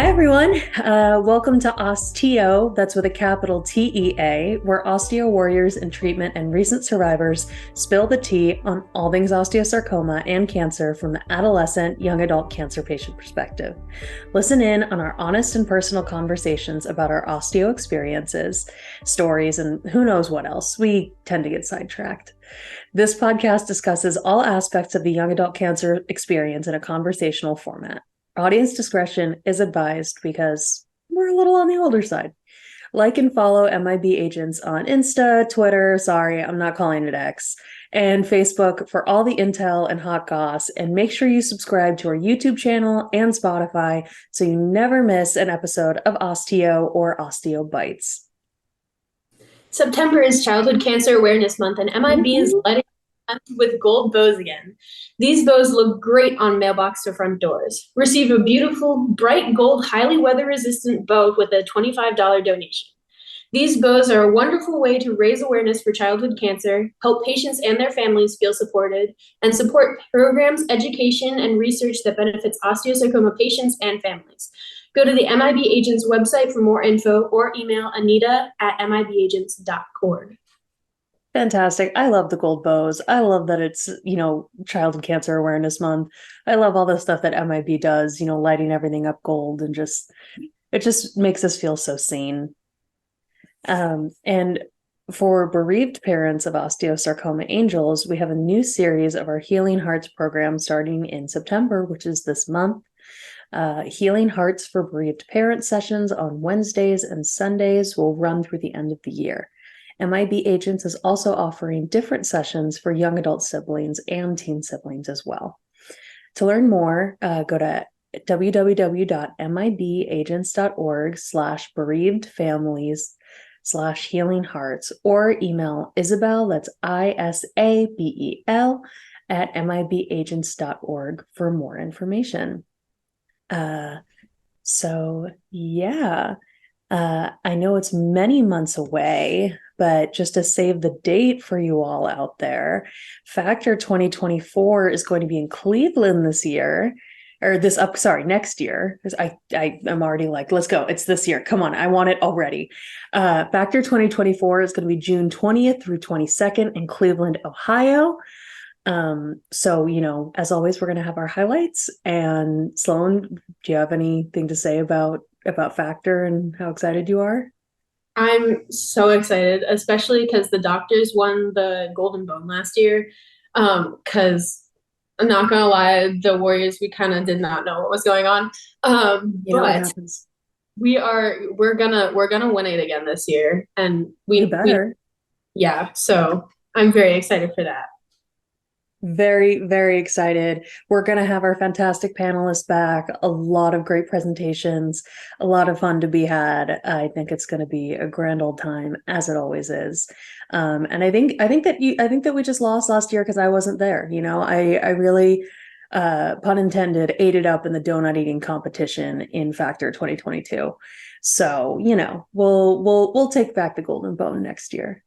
Hi, everyone. Welcome to osTEAo. That's with a capital TEA, where osteo warriors in treatment and recent survivors spill the tea on all things osteosarcoma and cancer from the adolescent, young adult cancer patient perspective. Listen in on our honest and personal conversations about our osteo experiences, stories, and who knows what else. We tend to get sidetracked. This podcast discusses all aspects of the young adult cancer experience in a conversational format. Audience discretion is advised because we're a little on the older side. Like and follow MIB Agents on Insta, Twitter, sorry, I'm not calling it X, and Facebook for all the intel and hot goss. And make sure you subscribe to our YouTube channel and Spotify so you never miss an episode of osTEAo or Osteo Bites. September is Childhood Cancer Awareness Month, and MIB is lighting up with gold bows again. These bows look great on mailbox or front doors. Receive a beautiful, bright gold, highly weather-resistant bow with a $25 donation. These bows are a wonderful way to raise awareness for childhood cancer, help patients and their families feel supported, and support programs, education, and research that benefits osteosarcoma patients and families. Go to the MIB Agents website for more info or email anita@mibagents.org. Fantastic. I love the gold bows. I love that it's, Childhood Cancer Awareness Month. I love all the stuff that MIB does, lighting everything up gold and it just makes us feel so seen. And for bereaved parents of osteosarcoma angels, we have a new series of our Healing Hearts program starting in September, which is this month. Healing Hearts for Bereaved Parent sessions on Wednesdays and Sundays will run through the end of the year. MIB Agents is also offering different sessions for young adult siblings and teen siblings as well. To learn more, go to www.mibagents.org/bereaved families/healing hearts or email Isabel, that's ISABEL, at mibagents.org for more information. I know it's many months away, but just to save the date for you all out there, Factor 2024 is going to be in Cleveland this year, or next year. Because I'm already like, let's go. It's this year. Come on, I want it already. Factor 2024 is going to be June 20th through 22nd in Cleveland, Ohio. As always, we're going to have our highlights. And Sloan, do you have anything to say about Factor and how excited you are? I'm so excited, especially because the doctors won the Golden Bone last year. Because I'm not gonna lie, the Warriors, we kind of did not know what was going on. But we're gonna win it again this year, and we better. So I'm very excited for that. Very, very excited. We're going to have our fantastic panelists back, a lot of great presentations, a lot of fun to be had. I think it's going to be a grand old time, as it always is. And I think that we just lost last year because I wasn't there. I really, pun intended, ate it up in the donut eating competition in Factor 2022. So, we'll take back the Golden Bone next year.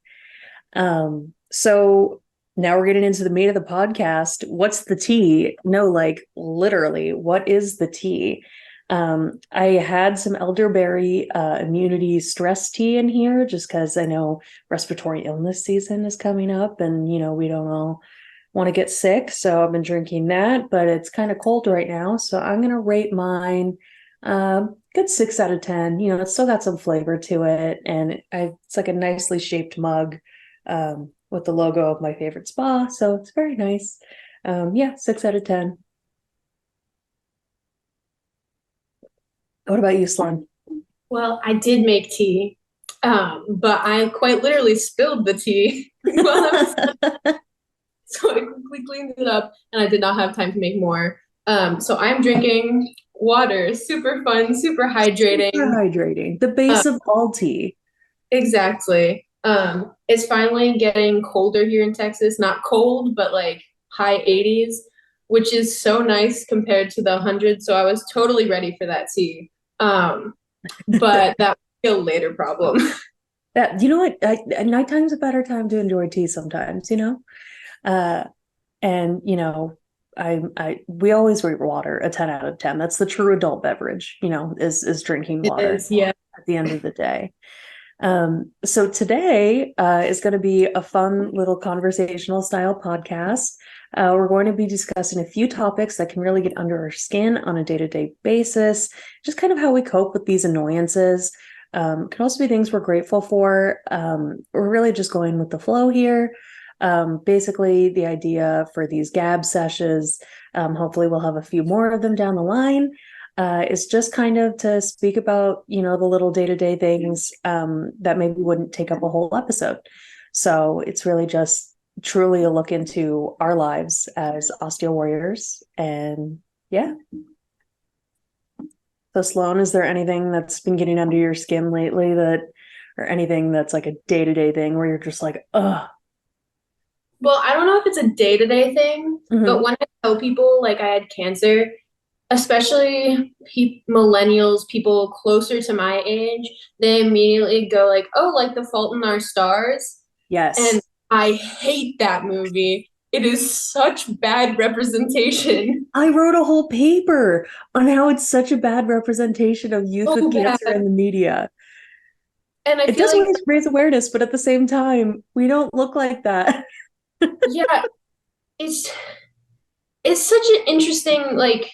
Now we're getting into the meat of the podcast. What's the tea? No, literally, what is the tea? I had some elderberry immunity stress tea in here just because I know respiratory illness season is coming up and, we don't all want to get sick. So I've been drinking that, but it's kind of cold right now. So I'm going to rate mine good 6 out of 10. It's still got some flavor to it. And it's like a nicely shaped mug. With the logo of my favorite spa. So it's very nice. 6 out of 10. What about you, Sloan? Well, I did make tea, but I quite literally spilled the tea. So I quickly cleaned it up and I did not have time to make more. So I'm drinking water. Super fun, super hydrating. Super hydrating. The base of all tea. Exactly. It's finally getting colder here in Texas. Not cold, but high 80s, which is so nice compared to the 100s. So I was totally ready for that tea. But that would be a later problem. You know what? Nighttime's a better time to enjoy tea sometimes, and we always rate water a 10 out of 10. That's the true adult beverage, is drinking It water is, yeah. at the end of the day. So today is going to be a fun little conversational style podcast. We're going to be discussing a few topics that can really get under our skin on a day-to-day basis, just kind of how we cope with these annoyances. Can also be things we're grateful for. We're really just going with the flow here. Basically, the idea for these Gab sessions, hopefully we'll have a few more of them down the line, is just kind of to speak about, the little day-to-day things that maybe wouldn't take up a whole episode. So it's really just truly a look into our lives as osteo warriors. And yeah. So Sloan, is there anything that's been getting under your skin lately or anything that's like a day-to-day thing where you're just like, ugh? Well, I don't know if it's a day-to-day thing, but when I tell people like I had cancer, especially millennials, people closer to my age, they immediately go like, "Oh, like The Fault in Our Stars." Yes. And I hate that movie. It is such bad representation. I wrote a whole paper on how it's such a bad representation of youth So with cancer bad. in the media. And I It feel does like, raise awareness, but at the same time, we don't look like that. yeah, it's such an interesting like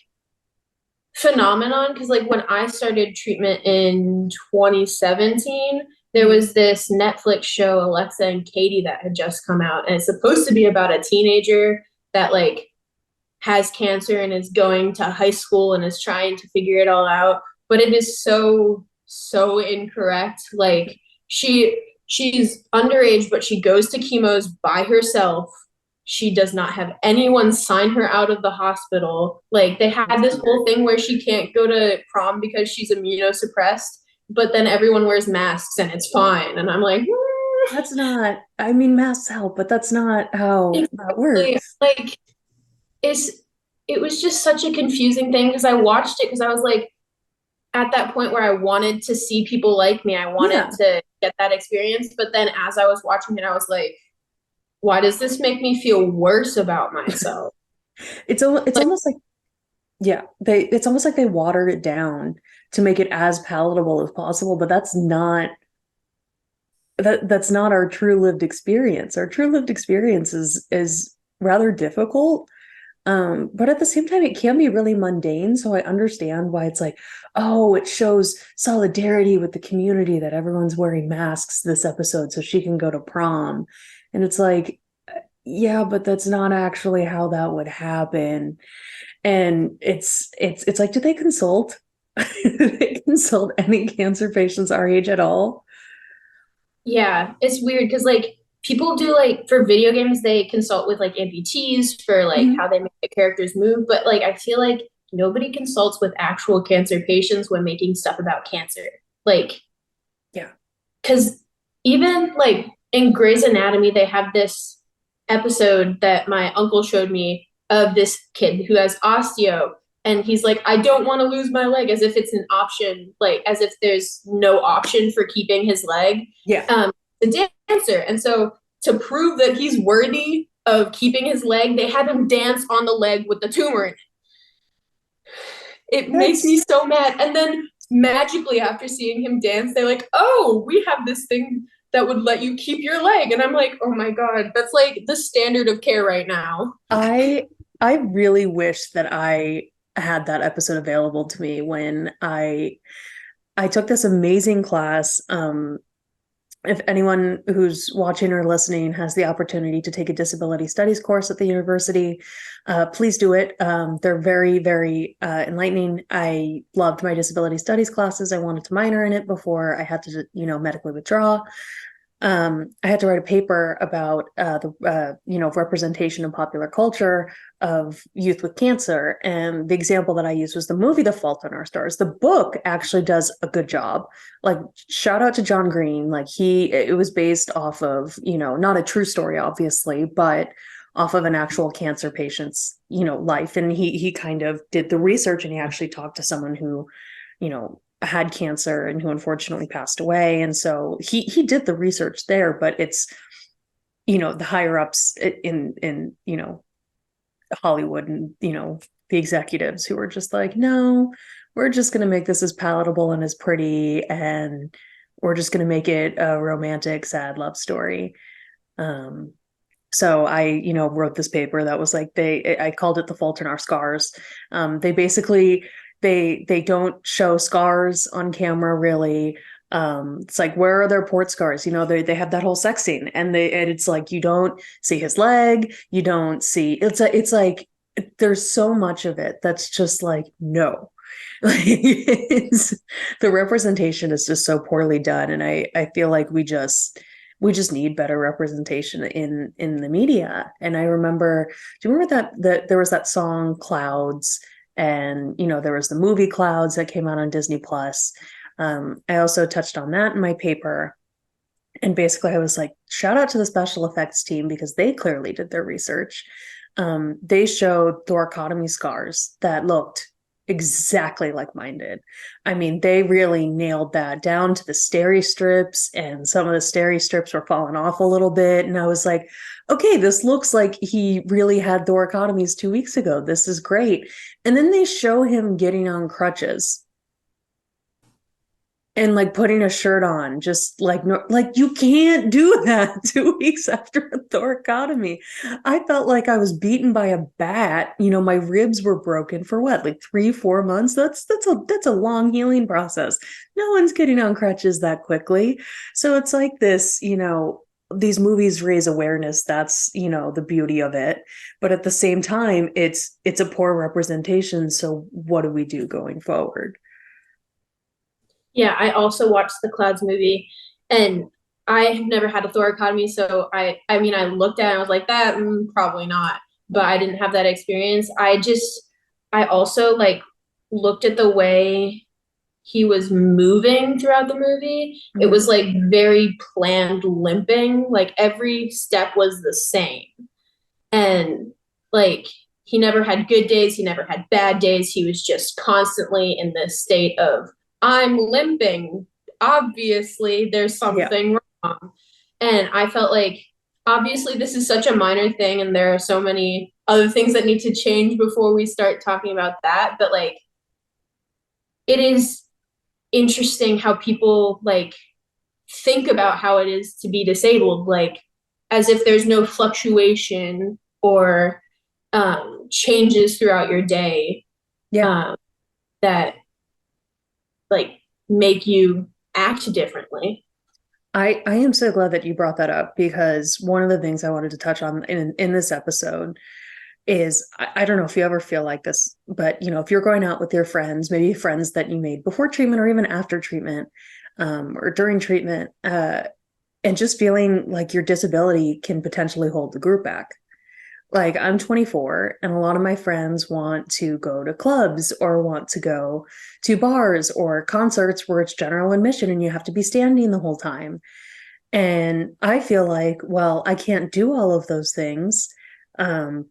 phenomenon because like when I started treatment in 2017, there was this Netflix show, Alexa and Katie, that had just come out, and it's supposed to be about a teenager that like has cancer and is going to high school and is trying to figure it all out, but it is so incorrect. Like she's underage, but she goes to chemos by herself. She does not have anyone sign her out of the hospital. Like they had this whole thing where she can't go to prom because she's immunosuppressed, but then everyone wears masks and it's fine. And I'm like, That's not, I mean, masks help, but that's not how that exactly. works. Like it's it was just such a confusing thing because I watched it because I was like at that point where I wanted to see people like me. I wanted Yeah. to get that experience. But then as I was watching it, I was like, why does this make me feel worse about myself? It's Like, almost like, yeah, it's almost like they watered it down to make it as palatable as possible, but that's not our true lived experience. Our true lived experience is rather difficult. But at the same time, it can be really mundane. So I understand why it's like, oh, it shows solidarity with the community that everyone's wearing masks this episode so she can go to prom. And it's like, yeah, but that's not actually how that would happen. And it's like, do they consult? Do they consult any cancer patients our age at all? yeah, it's weird because like people do like for video games, they consult with like amputees for like Mhm. how they make the characters move. But like I feel like nobody consults with actual cancer patients when making stuff about cancer. Like, Yeah. because even like in Grey's Anatomy, they have this episode that my uncle showed me of this kid who has osteo, and he's like, I don't want to lose my leg, as if it's an option, like as if there's no option for keeping his leg. Yeah. The dancer, and so to prove that he's worthy of keeping his leg, they have him dance on the leg with the tumor in it. It makes me That's so mad. And then magically, after seeing him dance, they're like, oh, we have this thing that would let you keep your leg. And I'm like, oh my God, that's like the standard of care right now. I I really wish that I had that episode available to me when I took this amazing class. If anyone who's watching or listening has the opportunity to take a disability studies course at the university, please do it. They're very, very enlightening. I loved my disability studies classes. I wanted to minor in it before I had to, medically withdraw. I had to write a paper about the representation in popular culture of youth with cancer, and the example that I used was the movie The Fault in Our Stars. The book actually does a good job. Like, shout out to John Green. Like, it was based off of, not a true story, obviously, but off of an actual cancer patient's, life. And he kind of did the research, and he actually talked to someone who, had cancer and who unfortunately passed away. And so he did the research there, but it's, the higher ups in Hollywood and, the executives who were just like, no, we're just going to make this as palatable and as pretty, and we're just going to make it a romantic, sad love story. So I, wrote this paper that was like I called it the Fault in Our Scars. They basically they don't show scars on camera really. It's like, where are their port scars? They have that whole sex scene, and it's like, you don't see his leg, you don't see, it's like there's so much of it that's just like, no. Like, the representation is just so poorly done, and I feel like we just need better representation in the media. And I remember, do you remember that there was that song Clouds, and there was the movie Clouds that came out on Disney Plus. I also touched on that in my paper. And basically, I was like, shout out to the special effects team, because they clearly did their research. They showed thoracotomy scars that looked exactly like mine did. I mean, they really nailed that down to the steri strips, and some of the steri strips were falling off a little bit. And I was like, okay, this looks like he really had thoracotomies 2 weeks ago. This is great. And then they show him getting on crutches and like putting a shirt on, just like, no, like, you can't do that 2 weeks after a thoracotomy. I felt like I was beaten by a bat. My ribs were broken for what, like 3-4 months. That's a long healing process. No one's getting on crutches that quickly. So it's like this, these movies raise awareness. That's, the beauty of it. But at the same time, it's a poor representation. So what do we do going forward? Yeah, I also watched the Clouds movie, and I have never had a thoracotomy, so I mean, I looked at it and I was like, that probably not, but I didn't have that experience. I also like looked at the way he was moving throughout the movie. It was like very planned limping, like every step was the same. And like he never had good days, he never had bad days. He was just constantly in this state of, I'm limping. Obviously, there's something wrong. And I felt like, obviously, this is such a minor thing, and there are so many other things that need to change before we start talking about that. But like, it is interesting how people like think about how it is to be disabled, like as if there's no fluctuation or changes throughout your day that like make you act differently. I am so glad that you brought that up, because one of the things I wanted to touch on in this episode is, I don't know if you ever feel like this, but if you're going out with your friends, maybe friends that you made before treatment or even after treatment, or during treatment, and just feeling like your disability can potentially hold the group back. Like, I'm 24, and a lot of my friends want to go to clubs or want to go to bars or concerts where it's general admission and you have to be standing the whole time. And I feel like, well, I can't do all of those things,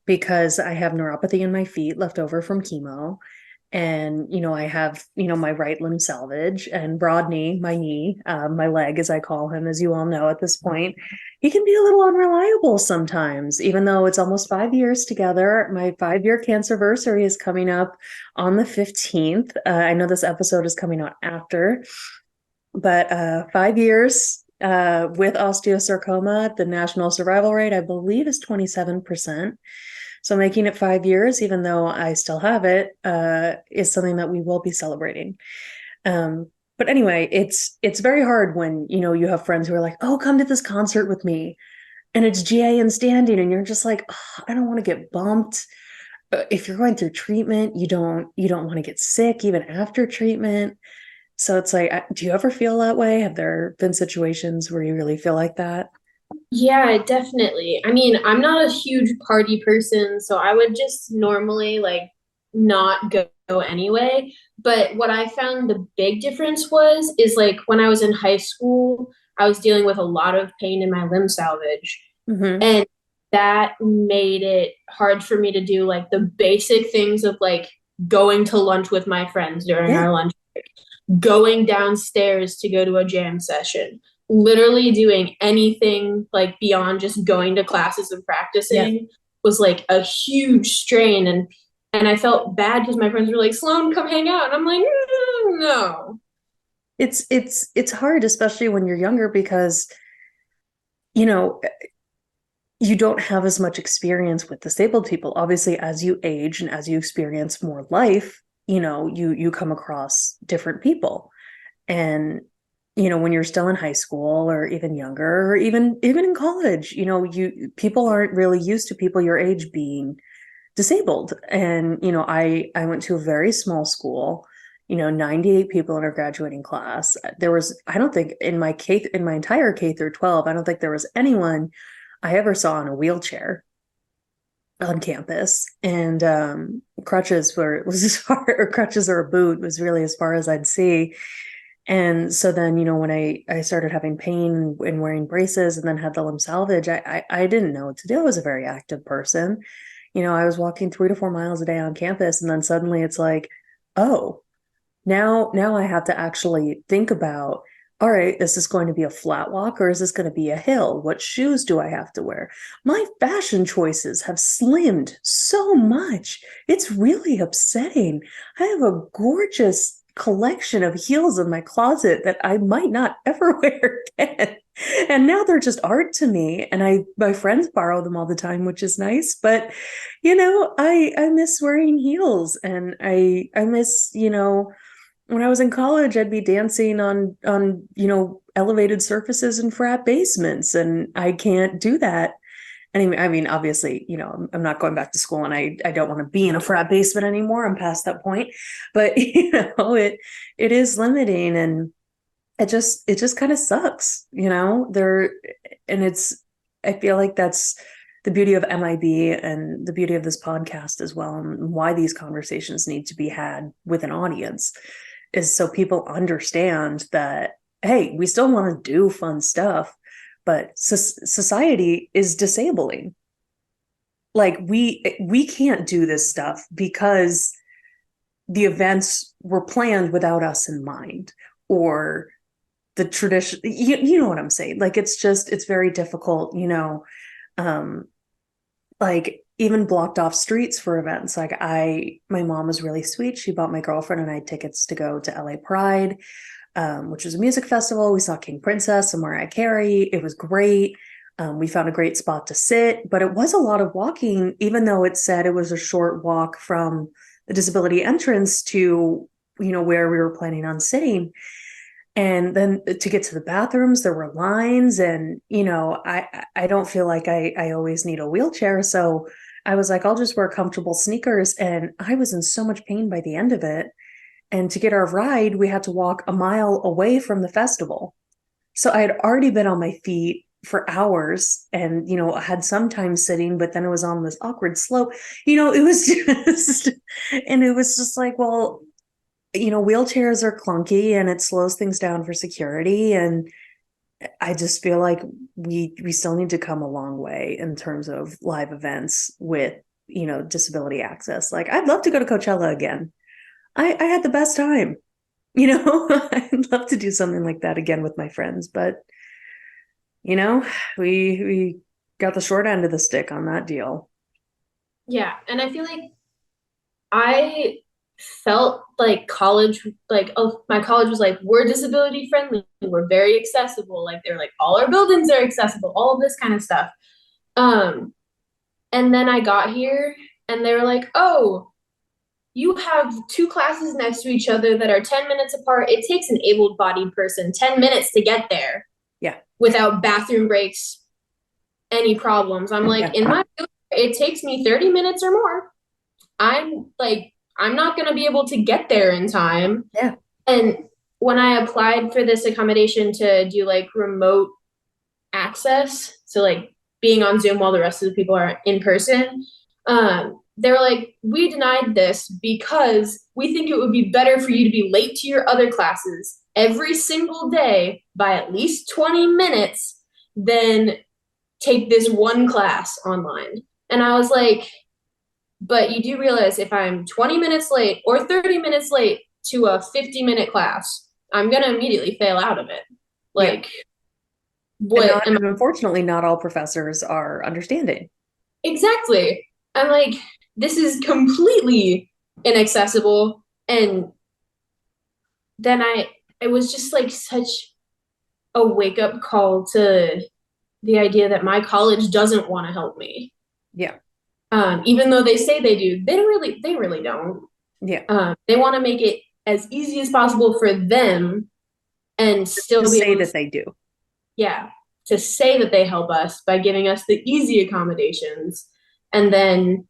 because I have neuropathy in my feet left over from chemo. And, I have, my right limb salvage, and broad knee, my knee, my leg, as I call him, as you all know at this point. He can be a little unreliable sometimes, even though it's almost 5 years together. My 5-year cancerversary is coming up on the 15th. I know this episode is coming out after, but 5 years with osteosarcoma, the national survival rate, I believe, is 27%. So making it 5 years, even though I still have it, is something that we will be celebrating. But anyway, it's very hard when, you have friends who are like, oh, come to this concert with me, and it's GA and standing, and you're just like, oh, I don't want to get bumped. If you're going through treatment, you don't want to get sick even after treatment. So it's like, do you ever feel that way? Have there been situations where you really feel like that? Yeah, definitely. I mean, I'm not a huge party person, so I would just normally like not go anyway. But what I found the big difference is like when I was in high school, I was dealing with a lot of pain in my limb salvage. And that made it hard for me to do like the basic things of like going to lunch with my friends during our lunch break, going downstairs to go to a jam session, literally doing anything like beyond just going to classes and practicing was like a huge strain, and I felt bad because my friends were like, Sloan, come hang out. And I'm like, no. It's hard, especially when you're younger, because you know you don't have as much experience with disabled people. Obviously, as you age and as you experience more life, you come across different people. And when you're still in high school or even younger, or even in college, you people aren't really used to people your age being disabled. And I went to a very small school, 98 people in our graduating class. There was, I don't think, in my entire K through 12, I don't think there was anyone I ever saw in a wheelchair on campus. And crutches was as far, or crutches or a boot was really as far as I'd see. And so then, when I started having pain and wearing braces and then had the limb salvage, I didn't know what to do. I was a very active person. I was walking 3 to 4 miles a day on campus, and then suddenly it's like, oh, now I have to actually think about, all right, is this going to be a flat walk or is this going to be a hill? What shoes do I have to wear? My fashion choices have slimmed so much. It's really upsetting. I have a gorgeous collection of heels in my closet that I might not ever wear again. And now they're just art to me. And my friends borrow them all the time, which is nice. But, I miss wearing heels, and I miss, when I was in college, I'd be dancing on elevated surfaces in frat basements, and I can't do that. Anyway, I mean, obviously, I'm not going back to school, and I don't want to be in a frat basement anymore. I'm past that point, but it is limiting, and it just kind of sucks, I feel like that's the beauty of MIB and the beauty of this podcast as well, and why these conversations need to be had with an audience, is so people understand that, hey, we still want to do fun stuff, but society is disabling. Like we can't do this stuff because the events were planned without us in mind, or the tradition, you know what I'm saying? Like, it's very difficult, like even blocked off streets for events. Like my mom was really sweet. She bought my girlfriend and I tickets to go to LA Pride, which was a music festival. We saw King Princess and Mariah Carey. It was great. We found a great spot to sit, but it was a lot of walking, even though it said it was a short walk from the disability entrance to, where we were planning on sitting. And then to get to the bathrooms, there were lines, and, I don't feel like I always need a wheelchair. So I was like, I'll just wear comfortable sneakers. And I was in so much pain by the end of it. And to get our ride, we had to walk a mile away from the festival. So I had already been on my feet for hours, and, had some time sitting, but then it was on this awkward slope. It was just, and it was just like, well, wheelchairs are clunky and it slows things down for security. And I just feel like we still need to come a long way in terms of live events with, disability access. Like, I'd love to go to Coachella again. I had the best time, I'd love to do something like that again with my friends, but we got the short end of the stick on that deal. Yeah, and I feel like I felt like college, like, oh, my college was like, we're disability friendly, we're very accessible. Like, they're like, all our buildings are accessible, all of this kind of stuff. And then I got here and they were like, oh, you have two classes next to each other that are 10 minutes apart. It takes an able-bodied person 10 minutes to get there. Yeah. Without bathroom breaks, any problems. I'm like, in my field, it takes me 30 minutes or more. I'm not going to be able to get there in time. Yeah. And when I applied for this accommodation to do like remote access, so like being on Zoom while the rest of the people are in person, they were like, we denied this because we think it would be better for you to be late to your other classes every single day by at least 20 minutes than take this one class online. And I was like, but you do realize if I'm 20 minutes late or 30 minutes late to a 50-minute class, I'm going to immediately fail out of it. Like, and unfortunately, not all professors are understanding. exactly. I'm like, this is completely inaccessible. And then it was just like such a wake up call to the idea that my college doesn't want to help me. Yeah. Even though they say they do, they really don't. Yeah. They want to make it as easy as possible for them and To still be say able that to, they do. yeah, to say that they help us by giving us the easy accommodations and then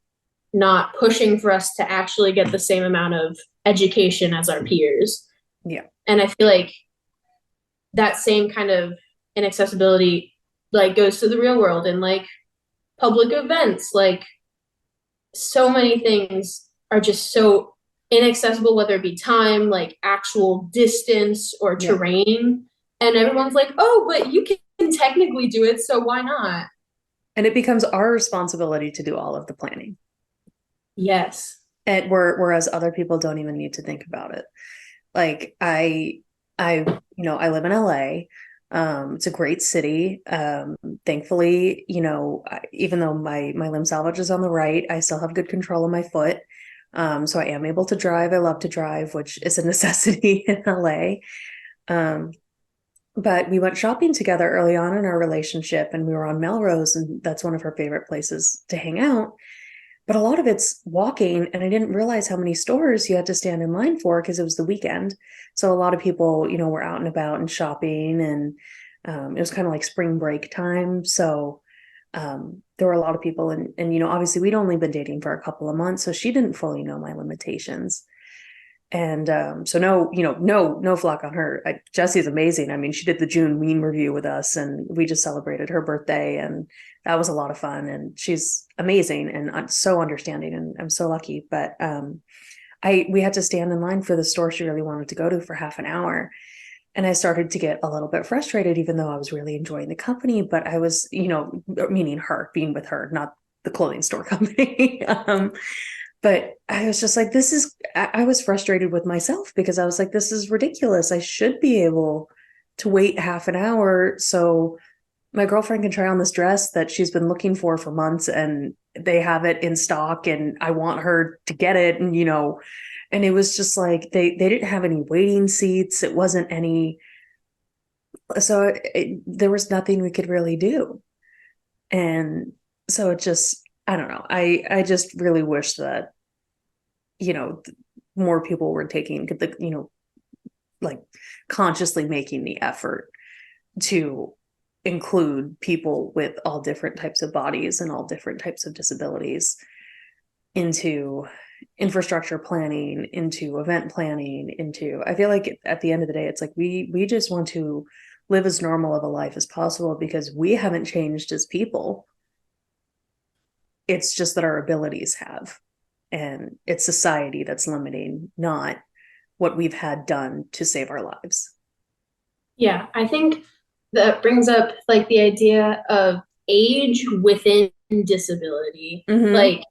not pushing for us to actually get the same amount of education as our peers. Yeah. And I feel like that same kind of inaccessibility like goes to the real world and like public events, like so many things are just so inaccessible, whether it be time, like actual distance or Yeah. terrain. And everyone's like, oh, but you can technically do it, so why not? And it becomes our responsibility to do all of the planning. Yes. And whereas other people don't even need to think about it. Like I live in LA. It's a great city. Thankfully, even though my limb salvage is on the right, I still have good control of my foot. So I am able to drive. I love to drive, which is a necessity in LA. Um, but we went shopping together early on in our relationship, and we were on Melrose, and that's one of her favorite places to hang out. But a lot of it's walking, and I didn't realize how many stores you had to stand in line for because it was the weekend. So a lot of people, were out and about and shopping, and it was kind of like spring break time. So there were a lot of people, and obviously we'd only been dating for a couple of months, so she didn't fully know my limitations. And so no flock on her. Jessie's amazing. I mean, she did the June Mean review with us, and we just celebrated her birthday, and that was a lot of fun. And she's amazing and so understanding, and I'm so lucky. But we had to stand in line for the store she really wanted to go to for half an hour, and I started to get a little bit frustrated, even though I was really enjoying the company. But I was, meaning her, being with her, not the clothing store company. But I was just like, I was frustrated with myself because I was like, this is ridiculous. I should be able to wait half an hour so my girlfriend can try on this dress that she's been looking for months, and they have it in stock, and I want her to get it. And it was just like, they didn't have any waiting seats. It wasn't any, so there was nothing we could really do. And so it just, I don't know. I just really wish that, you know, more people were taking the, like consciously making the effort to include people with all different types of bodies and all different types of disabilities into infrastructure planning, into event planning, into, I feel like at the end of the day, it's like we just want to live as normal of a life as possible because we haven't changed as people. It's just that our abilities have. And it's society that's limiting, not what we've had done to save our lives. Yeah, I think that brings up like the idea of age within disability. Mm-hmm. Like,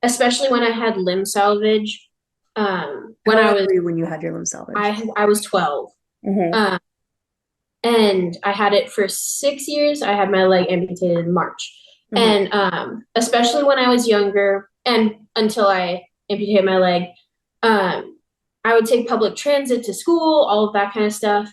especially when I had limb salvage, when How I old was were you when you had your limb salvage? I was 12. Mm-hmm. Um, and I had it for 6 years. I had my leg amputated in March. Mm-hmm. And especially when I was younger and until I amputated my leg, I would take public transit to school, all of that kind of stuff.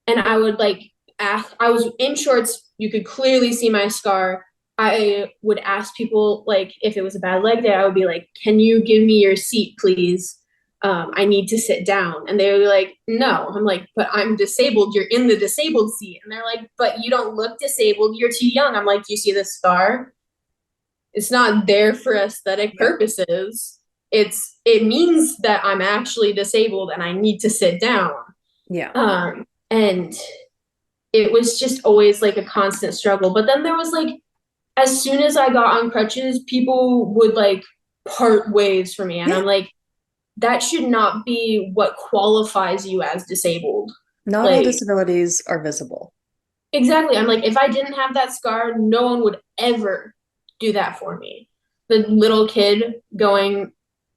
And I would like ask, I was in shorts, you could clearly see my scar. I would ask people like if it was a bad leg day, I would be like, can you give me your seat, please? I need to sit down. And they would be like, no. I'm like, but I'm disabled. You're in the disabled seat. And they're like, but you don't look disabled. You're too young. I'm like, do you see the scar? It's not there for aesthetic Yeah. purposes. It means that I'm actually disabled and I need to sit down. Yeah. And it was just always like a constant struggle. But then there was like, as soon as I got on crutches, people would like part ways for me. And Yeah. I'm like, that should not be what qualifies you as disabled. Not all Like, disabilities are visible. exactly. I'm like, if I didn't have that scar, no one would ever do that for me. The little kid going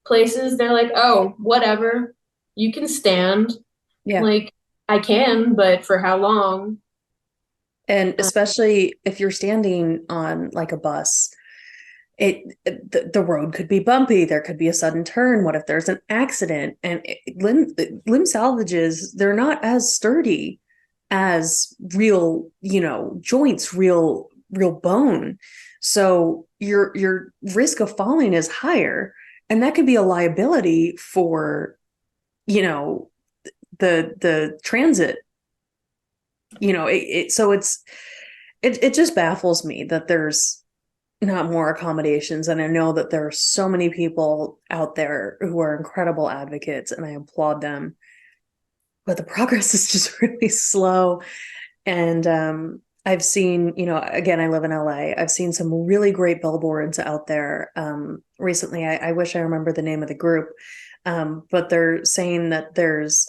places, they're like, oh, whatever. You can stand. Yeah. Like, I can, but for how long? And especially if you're standing on like a bus, the road could be bumpy. There could be a sudden turn. What if there's an accident? And limb salvages, they're not as sturdy as real, joints, real bone. So your risk of falling is higher, and that could be a liability for, the transit. It just baffles me that there's not more accommodations. And I know that there are so many people out there who are incredible advocates, and I applaud them. But the progress is just really slow. And I've seen, again, I live in LA. I've seen some really great billboards out there. Recently, I wish I remember the name of the group, but they're saying that there's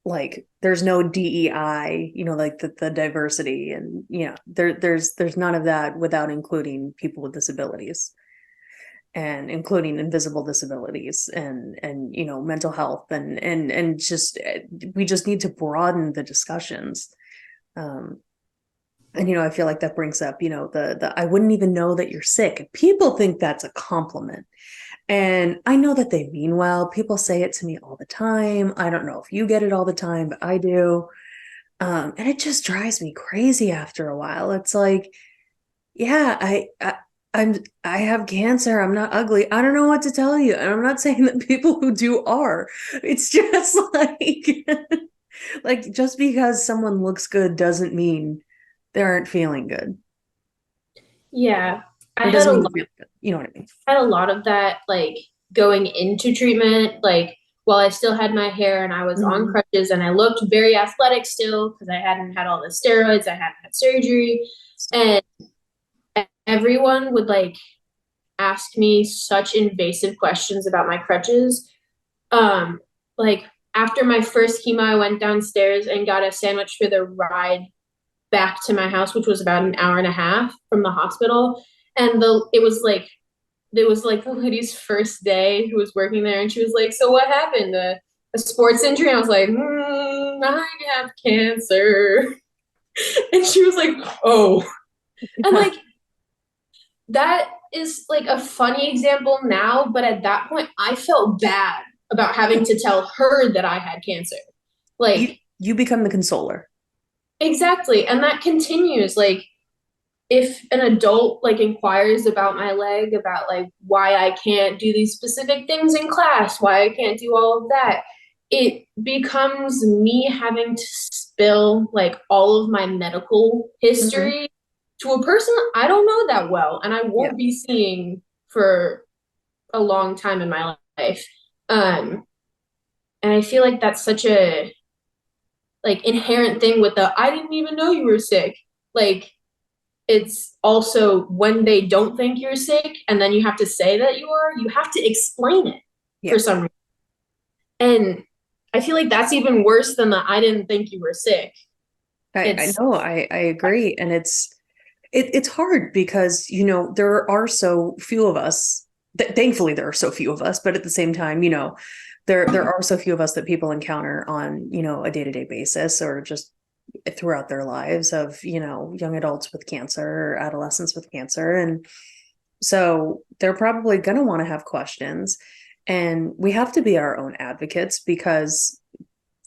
like there's no DEI, like the diversity, and there's none of that without including people with disabilities, and including invisible disabilities, and mental health, and just we just need to broaden the discussions. And I feel like that brings up the I wouldn't even know that you're sick. People think that's a compliment. And I know that they mean well. People say it to me all the time. I don't know if you get it all the time, but I do. And it just drives me crazy after a while. It's like, yeah, I have cancer. I'm not ugly. I don't know what to tell you. And I'm not saying that people who do are. It's just like just because someone looks good doesn't mean they aren't feeling good. Yeah. I Or had doesn't a mean lot, they're feeling good. You know what I mean? had a lot of that, like going into treatment, like while I still had my hair and I was on Mhm. crutches and I looked very athletic still because I hadn't had all the steroids, I hadn't had surgery. And everyone would like ask me such invasive questions about my crutches. Um, like after my first chemo, I went downstairs and got a sandwich for the ride back to my house, which was about an hour and a half from the hospital. And it was like the lady's first day who was working there, and she was like, "So what happened? A sports injury?" And I was like, "I have cancer." And she was like, "Oh," and like that is like a funny example now, but at that point, I felt bad about having to tell her that I had cancer. you Like you become the consoler. exactly, and that continues. Like if an adult like inquires about my leg, about like why I can't do these specific things in class, why I can't do all of that, it becomes me having to spill like all of my medical Mhm. history to a person I don't know that well and I Yeah. won't be seeing for a long time in my life. Um, and I feel like that's such a like inherent thing with the I didn't even know you were sick. Like it's also when they don't think you're sick and then you have to say that you are, you have to explain it for Yeah. some reason. And I feel like that's even worse than the I didn't think you were sick. I It's know, I agree. And it's hard because, there are so few of us. Thankfully, there are so few of us, but at the same time, there are so few of us that people encounter on, a day-to-day basis, or just throughout their lives, of, young adults with cancer or adolescents with cancer. And so they're probably going to want to have questions. And we have to be our own advocates because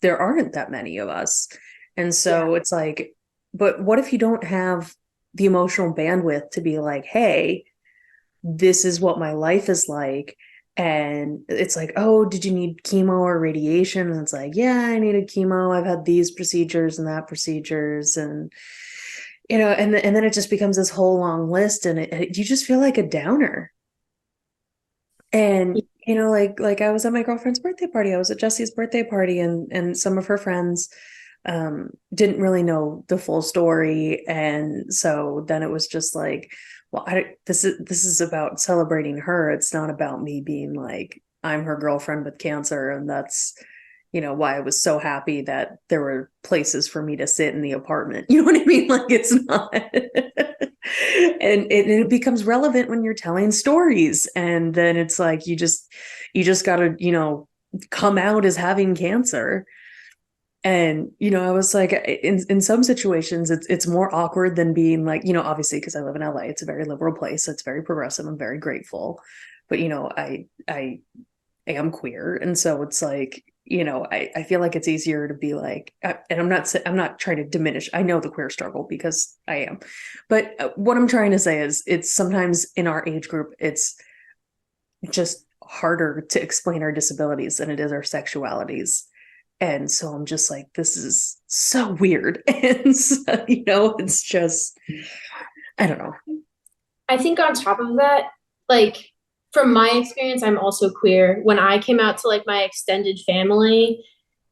there aren't that many of us. And yeah. so it's like, but what if you don't have the emotional bandwidth to be like, hey, this is what my life is like? And it's like, oh, did you need chemo or radiation? And it's like, yeah, I needed chemo. I've had these procedures and that procedures. And, and then it just becomes this whole long list, and you just feel like a downer. And, like I was at my girlfriend's birthday party. I was at Jesse's birthday party, and some of her friends didn't really know the full story. And so then it was just like, well, this is about celebrating her. It's not about me being like, I'm her girlfriend with cancer. And that's, why I was so happy that there were places for me to sit in the apartment. You know what I mean? Like, it's not. And it becomes relevant when you're telling stories. And then it's like, you just gotta, come out as having cancer. And, I was like, in some situations, it's more awkward than being like, obviously, because I live in LA, it's a very liberal place. It's very progressive. I'm very grateful. But, I am queer. And so it's like, I feel like it's easier to be like, and I'm not trying to diminish. I know the queer struggle because I am. But what I'm trying to say is it's sometimes in our age group, it's just harder to explain our disabilities than it is our sexualities. And so I'm just like, this is so weird. And so, it's just, I don't know. I think on top of that, like from my experience, I'm also queer. When I came out to like my extended family,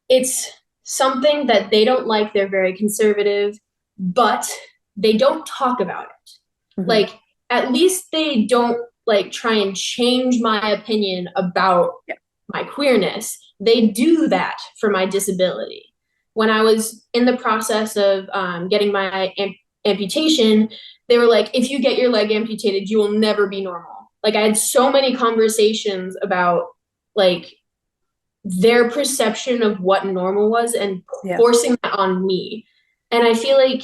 it's something that they don't like. They're very conservative, but they don't talk about it. Mm-hmm. Like at least they don't like try and change my opinion about my queerness. They do that for my disability. When I was in the process of getting my amputation, they were like, if you get your leg amputated, you will never be normal. Like I had so many conversations about like their perception of what normal was and forcing that on me. And I feel like,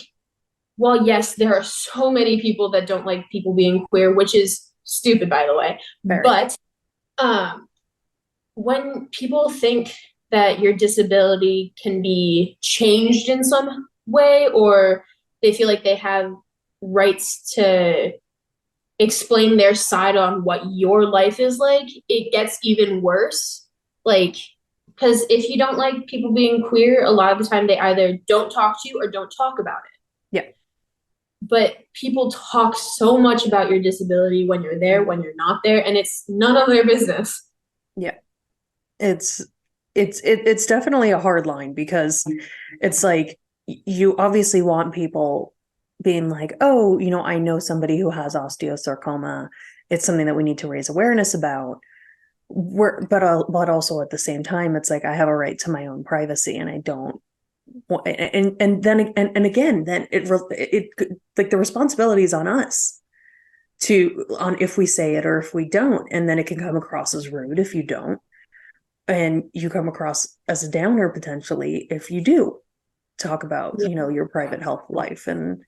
well, yes, there are so many people that don't like people being queer, which is stupid, by the way. Very. But when people think that your disability can be changed in some way, or they feel like they have rights to explain their side on what your life is like, it gets even worse. Like, because if you don't like people being queer, a lot of the time they either don't talk to you or don't talk about it. Yeah. But people talk so much about your disability when you're there, when you're not there, and it's none of their business. Yeah. It's definitely a hard line because it's like you obviously want people being like, oh, I know somebody who has osteosarcoma. It's something that we need to raise awareness about. But also at the same time, it's like I have a right to my own privacy, and I don't. And then it like the responsibility is on us on if we say it or if we don't, and then it can come across as rude if you don't. And you come across as a downer potentially if you do talk about, your private health life. And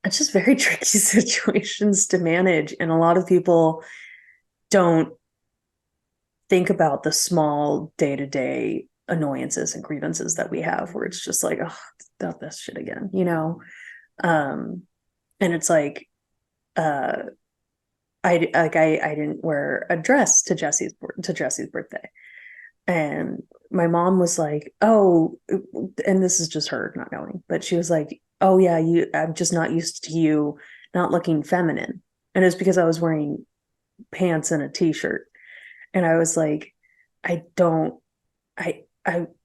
it's just very tricky situations to manage. And a lot of people don't think about the small day-to-day annoyances and grievances that we have where it's just like, oh, about this shit again, and it's like, I didn't wear a dress to Jesse's birthday, and my mom was like, "Oh," and this is just her not knowing, but she was like, "Oh yeah, I'm just not used to you not looking feminine," and it's because I was wearing pants and a t-shirt, and I was like,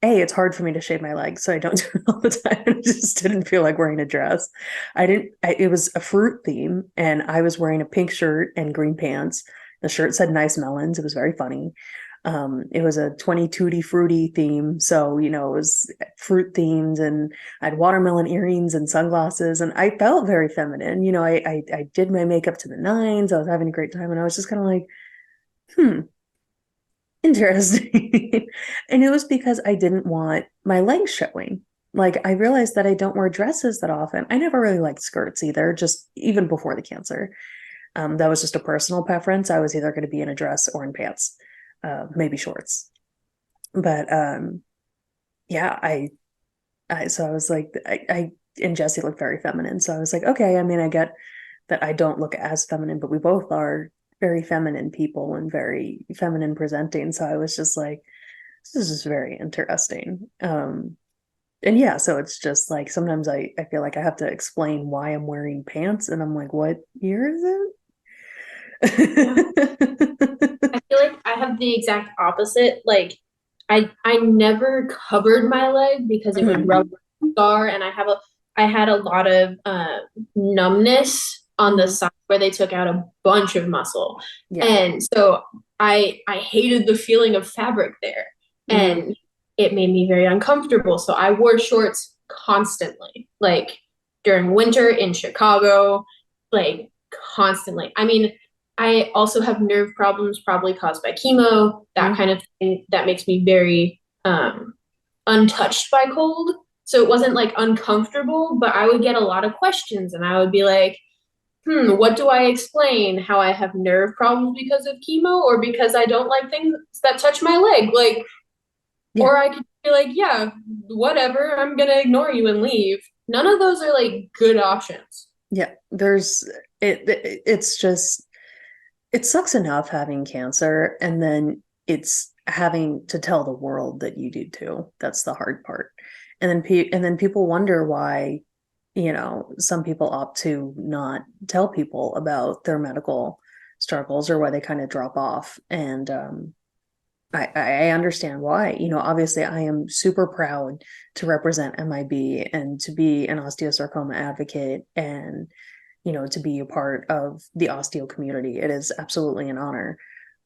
it's hard for me to shave my legs, so I don't do it all the time. I just didn't feel like wearing a dress. It was a fruit theme, and I was wearing a pink shirt and green pants. The shirt said nice melons. It was very funny. It was a 20 Tutti Frutti theme. So, it was fruit themed, and I had watermelon earrings and sunglasses, and I felt very feminine. I did my makeup to the nines. I was having a great time, and I was just kind of like, interesting. And it was because I didn't want my legs showing. Like I realized that I don't wear dresses that often. I never really liked skirts either, just even before the cancer. That was just a personal preference. I was either going to be in a dress or in pants, maybe shorts. But yeah, so I was like, I and Jesse looked very feminine. So I was like, okay, I mean, I get that I don't look as feminine, but we both are very feminine people and very feminine presenting. So I was just like, this is just very interesting. And yeah, so it's just like sometimes I feel like I have to explain why I'm wearing pants, and I'm like, what year is it? I feel like I have the exact opposite. Like I never covered my leg because it would rub my scar, and I had a lot of numbness on the side where they took out a bunch of muscle. Yeah. And so I hated the feeling of fabric there. And it made me very uncomfortable. So I wore shorts constantly, like during winter in Chicago, like constantly. I mean, I also have nerve problems probably caused by chemo, that kind of thing that makes me very untouched by cold. So it wasn't like uncomfortable, but I would get a lot of questions and I would be like, what do I explain? How I have nerve problems because of chemo or because I don't like things that touch my leg? Like, Yeah. or I could be like, yeah, whatever, I'm gonna ignore you and leave. None of those are like good options. Yeah. It's just, it sucks enough having cancer, and then it's having to tell the world that you do too. That's the hard part. And then people wonder why, some people opt to not tell people about their medical struggles, or why they kind of drop off. And I understand why. Obviously, I am super proud to represent MIB and to be an osteosarcoma advocate, and to be a part of the osteo community. It is absolutely an honor.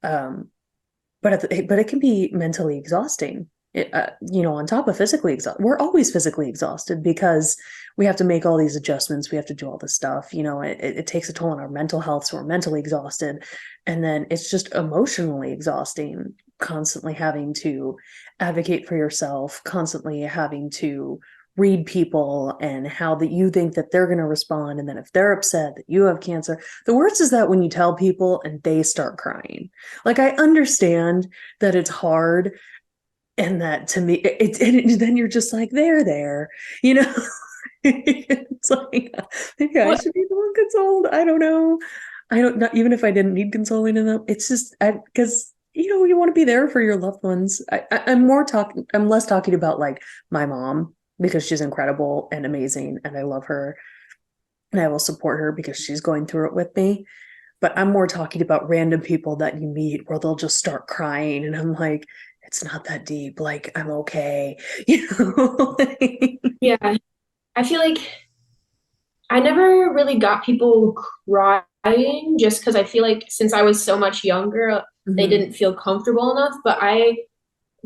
But it can be mentally exhausting. On top of physically exhausted, we're always physically exhausted because we have to make all these adjustments. We have to do all this stuff. It takes a toll on our mental health, so we're mentally exhausted, and then it's just emotionally exhausting. Constantly having to advocate for yourself, constantly having to read people and how that you think that they're going to respond, and then if they're upset that you have cancer. The worst is that when you tell people and they start crying. Like, I understand that it's hard, and that to me then you're just like, there. It's like, maybe I What should be the one consoled. I don't know. I don't, not even if I didn't need consoling enough. It's just because you want to be there for your loved ones. I'm less talking about like my mom, because she's incredible and amazing and I love her and I will support her because she's going through it with me. But I'm more talking about random people that you meet where they'll just start crying, and I'm like, it's not that deep. Like, I'm okay. You know? Yeah, I feel like I never really got people crying just because I feel like since I was so much younger, they Mhm. didn't feel comfortable enough. But I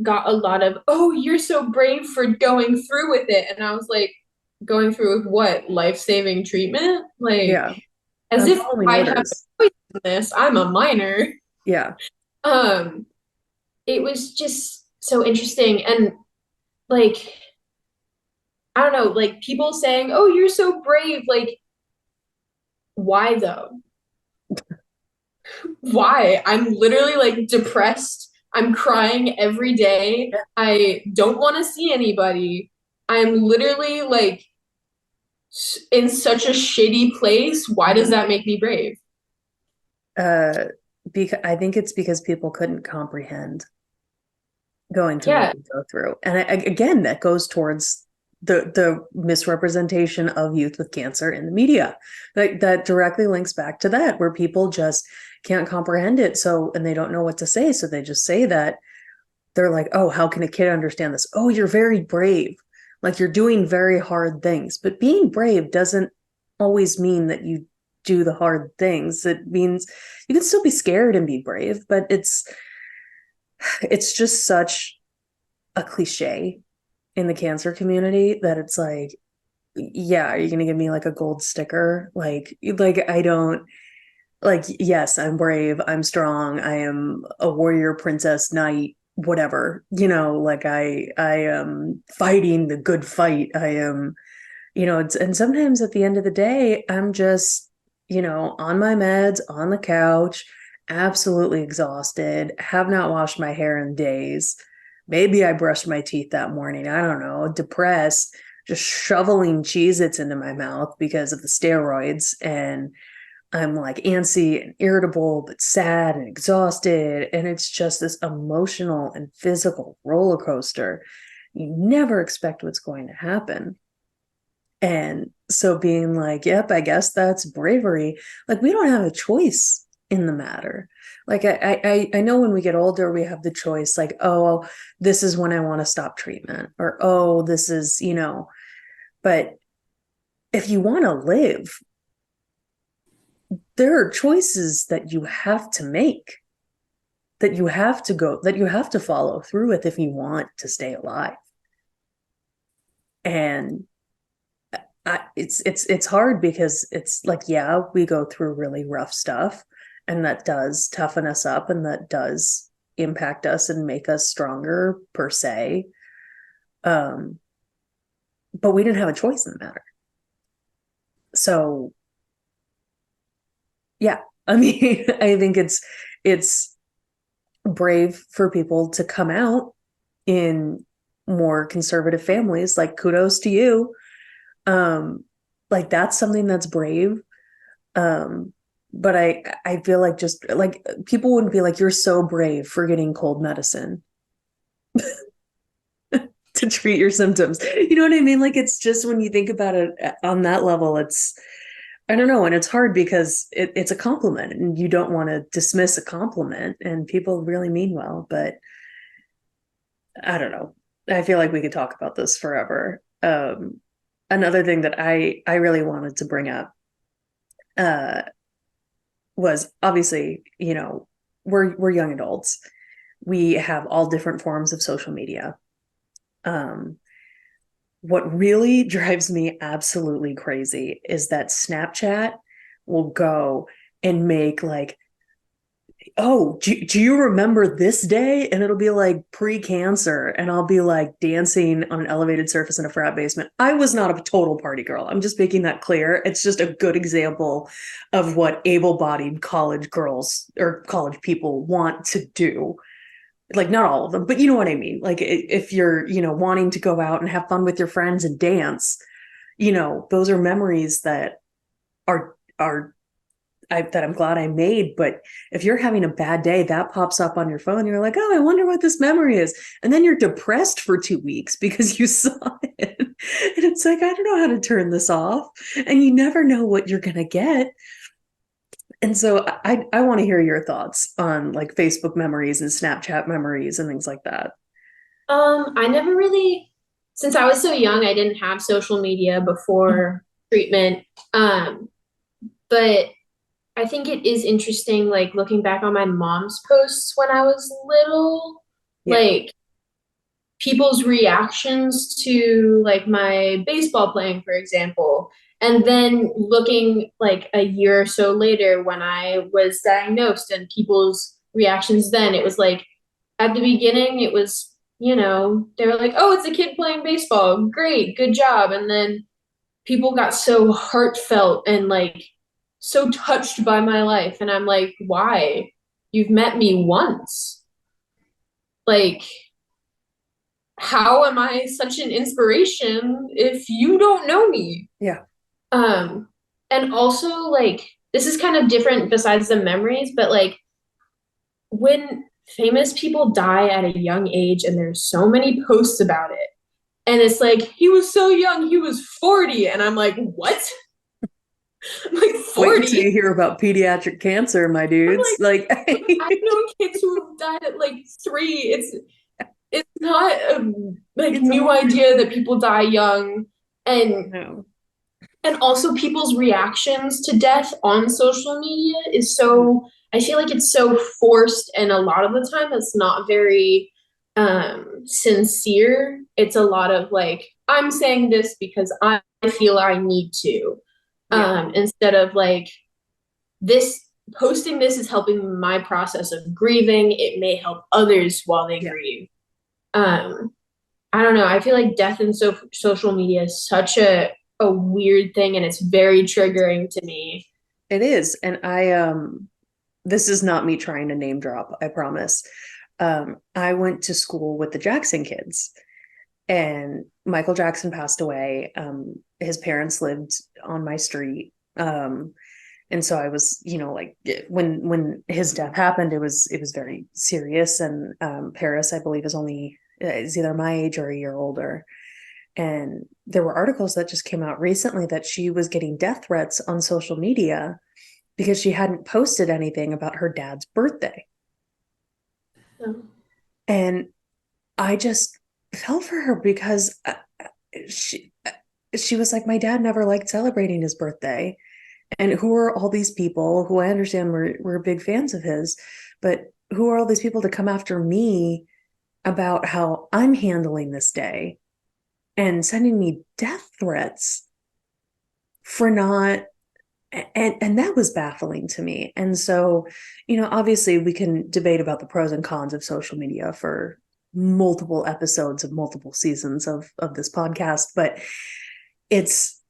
got a lot of, oh, you're so brave for going through with it. And I was like, going through with what? Life-saving treatment? Like, Yeah. as I'm if following I have orders. a choice in this. I'm a minor. Yeah. Um, it was just so interesting. And like, I don't know, like people saying, oh, you're so brave. Like, why though? Why? I'm literally like depressed. I'm crying every day. I don't want to see anybody. I'm literally like in such a shitty place. Why does that make me brave? Uh, because I think it's because people couldn't comprehend going through what Yeah, we go through. And again, that goes towards the misrepresentation of youth with cancer in the media. That directly links back to that, where people just can't comprehend it. So, and they don't know what to say. So they just say that. They're like, oh, how can a kid understand this? Oh, you're very brave. Like, you're doing very hard things. But being brave doesn't always mean that you do the hard things. It means you can still be scared and be brave, but it's just such a cliche in the cancer community that it's like, yeah, are you gonna give me like a gold sticker? Like I don't, like, yes, I'm brave, I'm strong, I am a warrior, princess, knight, whatever, like I am fighting the good fight. I am, and sometimes at the end of the day, I'm just, on my meds, on the couch, absolutely exhausted, have not washed my hair in days. Maybe I brushed my teeth that morning. I don't know, depressed, just shoveling Cheez-Its into my mouth because of the steroids. And I'm like antsy and irritable, but sad and exhausted. And it's just this emotional and physical roller coaster. You never expect what's going to happen. And so being like, yep, I guess that's bravery. Like, we don't have a choice in the matter. Like, I know when we get older, we have the choice, like, oh, this is when I want to stop treatment, or oh, this is, but if you want to live, there are choices that you have to make, that you have to go, that you have to follow through with if you want to stay alive. And it's hard because it's like, yeah, we go through really rough stuff, and that does toughen us up, and that does impact us and make us stronger per se. But we didn't have a choice in the matter. So yeah, I mean, I think it's brave for people to come out in more conservative families. Like, kudos to you. Like, that's something that's brave. Um, but I feel like, just like, people wouldn't be like, you're so brave for getting cold medicine to treat your symptoms. You know what I mean? Like, it's just, when you think about it on that level, it's, I don't know. And it's hard because it's a compliment and you don't want to dismiss a compliment, and people really mean well, but I don't know. I feel like we could talk about this forever. Another thing that I really wanted to bring up uh, was, obviously, we're young adults. We have all different forms of social media. Um, what really drives me absolutely crazy is that Snapchat will go and make, like, oh, do you remember this day? And it'll be like pre-cancer, and I'll be like dancing on an elevated surface in a frat basement. I was not a total party girl. I'm just making that clear. It's just a good example of what able-bodied college girls or college people want to do. Like, not all of them, but you know what I mean? Like, if you're, wanting to go out and have fun with your friends and dance, those are memories that are that I'm glad I made. But if you're having a bad day, that pops up on your phone. You're like, oh, I wonder what this memory is. And then you're depressed for 2 weeks because you saw it. And it's like, I don't know how to turn this off. And you never know what you're going to get. And so I want to hear your thoughts on, like, Facebook memories and Snapchat memories and things like that. I never really, since I was so young, I didn't have social media before treatment. But I think it is interesting, like looking back on my mom's posts when I was little, Yeah. like people's reactions to like my baseball playing, for example. And then looking like a year or so later when I was diagnosed and people's reactions then, it was like at the beginning, it was, they were like, oh, it's a kid playing baseball. Great, good job. And then people got so heartfelt and like so touched by my life. And I'm like, why? You've met me once. Like, how am I such an inspiration if you don't know me? Yeah. Um, and also like this is kind of different besides the memories, but like when famous people die at a young age and there's so many posts about it, and it's like he was so young, he was 40, and I'm like, what? I'm like Wait until 40? you hear about pediatric cancer, my I'm dudes. like, Like, I've known kids who have died at like 3. It's not a like it's new hard. idea that people die young, and No. also people's reactions to death on social media is so, I feel like it's so forced, and a lot of the time it's not very sincere. It's a lot of like, I'm saying this because I feel I need to, Yeah. instead of like, this posting this is helping my process of grieving. It may help others while they Yeah. grieve. um I don't know. I feel like death in social media is such a weird thing, and it's very triggering to me. It is. And this is not me trying to name drop, I promise. I went to school with the Jackson kids, and Michael Jackson passed away. His parents lived on my street. And so I was, like, when his death happened, it was very serious. And Paris, I believe, is either my age or a year older. And there were articles that just came out recently that she was getting death threats on social media because she hadn't posted anything about her dad's birthday. So, And I just fell for her because she she was like, my dad never liked celebrating his birthday. And who are all these people who, I understand, were big fans of his, but who are all these people to come after me about how I'm handling this day and sending me death threats for not, and that was baffling to me. And so, obviously we can debate about the pros and cons of social media for multiple episodes of multiple seasons of this podcast, but it's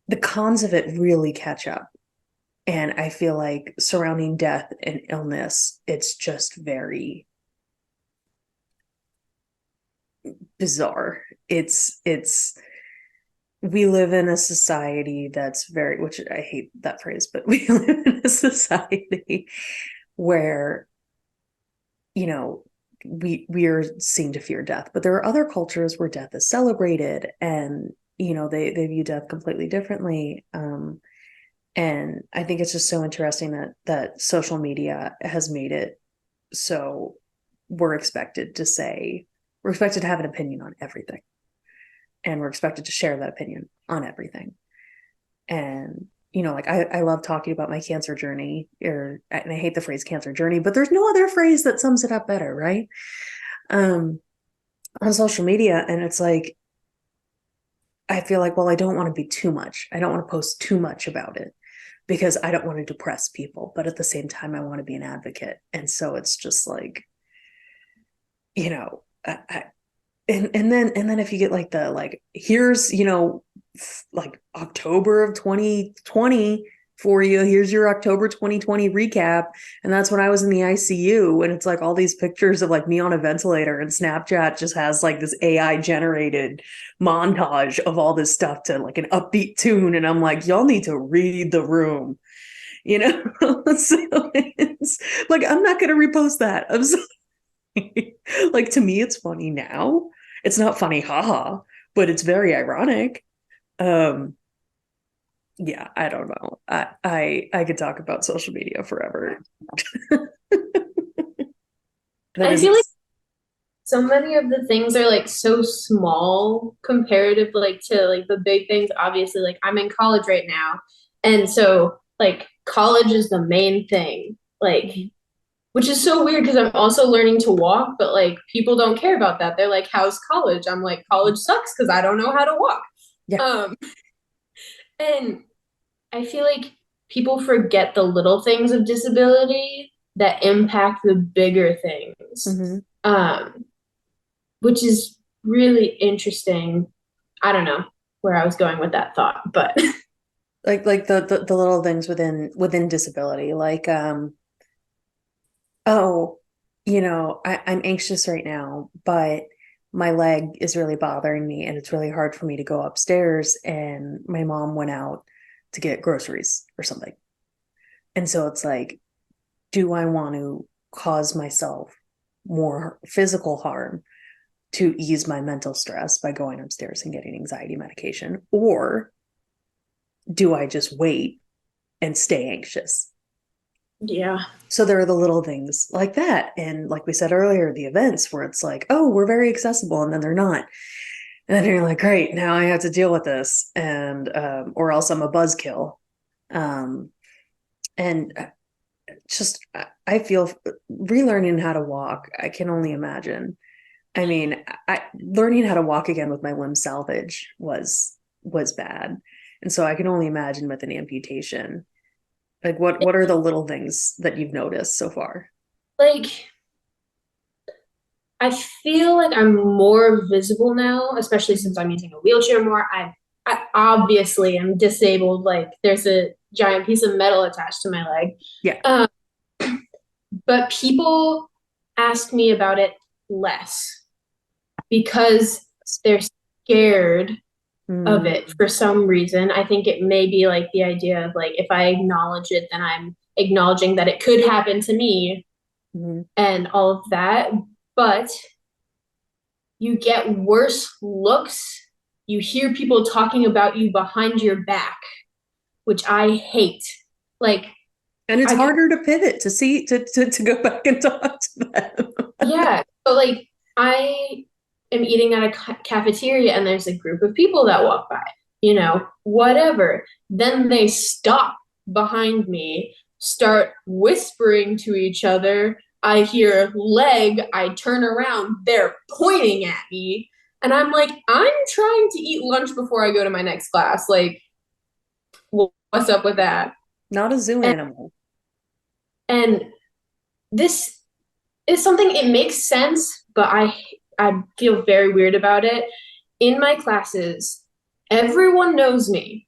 the cons of it really catch up. And I feel like surrounding death and illness, it's just very bizarre. It's we live in a society that's very, which I hate that phrase, but we live in a society where, you know, we are seen to fear death, but there are other cultures where death is celebrated, and you know they view death completely differently. And I think it's just so interesting that social media has made it so we're expected to have an opinion on everything, and we're expected to share that opinion on everything. And you know, like I love talking about my cancer journey, and I hate the phrase cancer journey, but there's no other phrase that sums it up better, right? On social media. And it's like, I feel like, well, I don't want to be too much. I don't want to post too much about it because I don't want to depress people. But at the same time, I want to be an advocate. And so it's just like, you know, and then if you get like here's, you know, like October of 2020 for you, here's your October 2020 recap, and that's when I was in the ICU, and it's like all these pictures of like me on a ventilator, and Snapchat just has like this AI generated montage of all this stuff to like an upbeat tune, and I'm like, y'all need to read the room, you know. So it's like, I'm not gonna repost that. I'm sorry. Like, to me it's funny now. It's not funny, haha, but it's very ironic. Yeah, I don't know. I could talk about social media forever. I feel like so many of the things are like so small comparative like to like the big things. Obviously, like I'm in college right now, and so like college is the main thing. Like, which is so weird because I'm also learning to walk, but like people don't care about that. They're like, "How's college?" I'm like, "College sucks because I don't know how to walk." Yeah. And I feel like people forget the little things of disability that impact the bigger things, Mm-hmm. which is really interesting. I don't know where I was going with that thought, but Like the little things within disability, like oh, you know, I'm anxious right now, but my leg is really bothering me, and it's really hard for me to go upstairs, and my mom went out to get groceries or something. And so it's like, do I want to cause myself more physical harm to ease my mental stress by going upstairs and getting anxiety medication? Or do I just wait and stay anxious? yeah. So there are the little things like that. And like we said earlier, the events where it's like, oh, we're very accessible, and then they're not. And then you're like, great, now I have to deal with this. And, or else I'm a buzzkill. Um, and just, I feel relearning how to walk, I can only imagine. I mean, learning how to walk again with my limb salvage was bad. And so I can only imagine with an amputation. Like, what are the little things that you've noticed so far? Like I feel like I'm more visible now, especially since I'm using a wheelchair more. I obviously am disabled. Like there's a giant piece of metal attached to my leg. Yeah. Um, but people ask me about it less because they're scared of Mm. it for some reason. I think it may be like the idea of like if I acknowledge it, then I'm acknowledging that it could happen to me Mm. and all of that. But you get worse looks. You hear people talking about you behind your back, which I hate. Like, And it's I get, harder to pivot to see to go back and talk to them. yeah. So, like, I am eating at a cafeteria and there's a group of people that walk by, whatever. Then they stop behind me, start whispering to each other. I hear leg, I turn around, they're pointing at me. And I'm like, I'm trying to eat lunch before I go to my next class. Like, what's up with that? Not a zoo And, animal. and this is something, it makes sense, but I feel very weird about it. In my classes, everyone knows me.